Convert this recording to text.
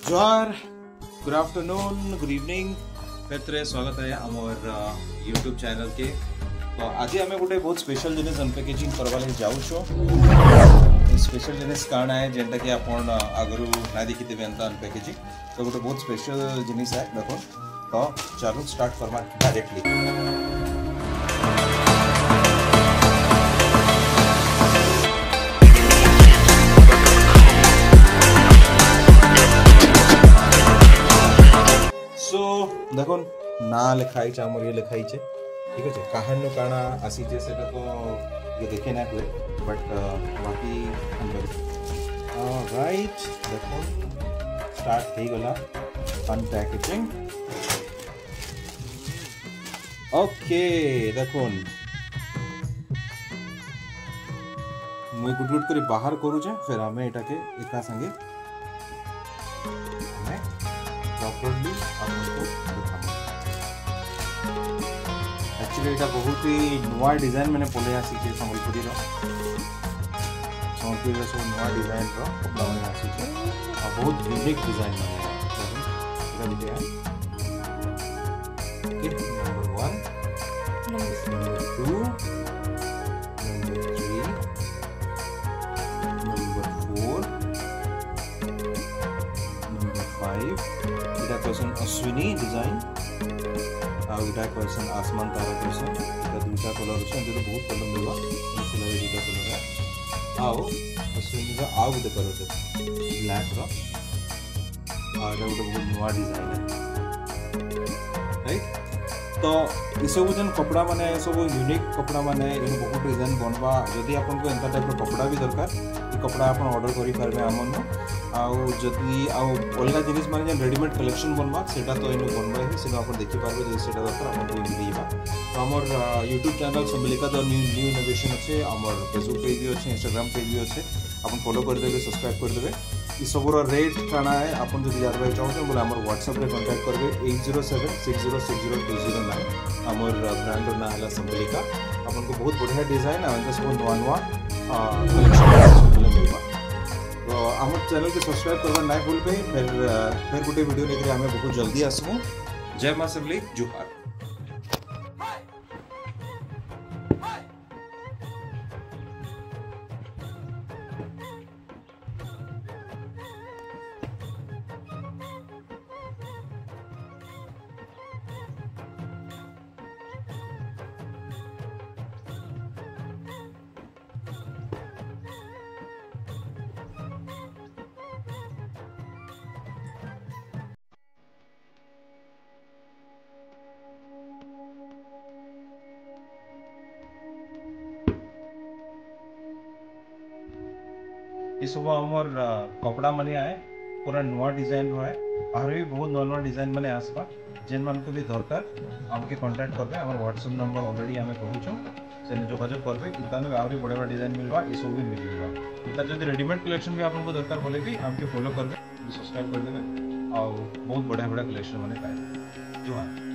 जोहार, good afternoon, good evening. फिर स्वागत है आमर यूट्यूब चैनल के। तो आज आम गोटे बहुत स्पेशल जिनिस अनपैकेजिंग करवा लगी जाऊँ। स्पेशल जिनिस काण है जेनटा कि आपन आगरू ना देखी थे अनपैकेजिंग। तो गोटे बहुत स्पेशल जिनिस है देखो। तो चलो स्टार्ट करवा डायरेक्टली। देखो ना लिखाई आमर ये लिखाई ठीक है। कहानी काना आसी से तो ये देखे ना हुए बट बाकी राइट देखो स्टार्ट हो गला अनपैकेजिंग। ओके देखो मुई गुट गुट कर बाहर करूचे फिर आम एटा के एका संगे प्रॉपर्ली एक्चुअली এটা बहुत ही नुआ डिजाइन मैंने पले आसी के संबलपुरी रो सब नुआ डिजाइन रो कपड़ा मैंने आसी के और बहुत यूनिक डिजाइन मैंने देखिए okay number 1 number 2 number 3 number 4 number 5 question Ashwini design outta question आसमान तारा क्वेश्चन दुईटा कलर अच्छे बहुत कलर मिलवा दुईटा कलर है आउ अश्विनी का आउ गोटे कलर ब्लैक रो गोटे बहुत नुआ डिजाइन है राइट। तो ये सब जन कपड़ा माने सब यूनिक कपड़ा माने इन बहुत डिजाइन बनवा जदि आपन को एंता टाइप कपड़ा भी दरकार ये कपड़ा आपन ऑर्डर करि पारबे आमन आउ जदि आउ अलगा जिनिस माने जे रेडीमेड कलेक्शन बनवा सेटा तो इनु बनवा है सेटा आपन देखि पारबे जे सेटा दरकार आपन को मिलिबा। तो हमर YouTube channel Sambalika the new innovation अच्छे हमर फेसबुक पेज भी अच्छे इंस्टाग्राम पेज भी अच्छे आपन फॉलो कर देबे सब्सक्राइब कर देबे। ई सबरो रेट काना है आपन जदि जानबा चाहते बोले हमर WhatsApp रे कांटेक्ट करबे 8076060209 हमर ब्रांड ना हला संबलिका आपन को बहुत बढ़िया डिजाइन आ सब नवा नवा कलेक्शन मिलबा। तो हमर चैनल के सब्सक्राइब करबा ना भूलबे। फिर गोटे वीडियो लेके हमें बहुत जल्दी आसमु। जय मां सबली जोहार। ये सब हमर कपड़ा माने आए पूरा नुआ डिजाइन है और भी बहुत नुआ डिजाइन माने आसबा जेन मान को भी दरकार हमके कांटेक्ट करबे। हमर WhatsApp नंबर ऑलरेडी हमें कहूछो से जोगाजोग करबे। इतान में और बड़ा डिजाइन मिलबा ई सब भी मिलबा। इता जदी रेडीमेड कलेक्शन भी आपन को दरकार बोले भी हमके फॉलो करबे सब्सक्राइब कर देबे और बहुत बड़ा कलेक्शन माने पाए। जोहार।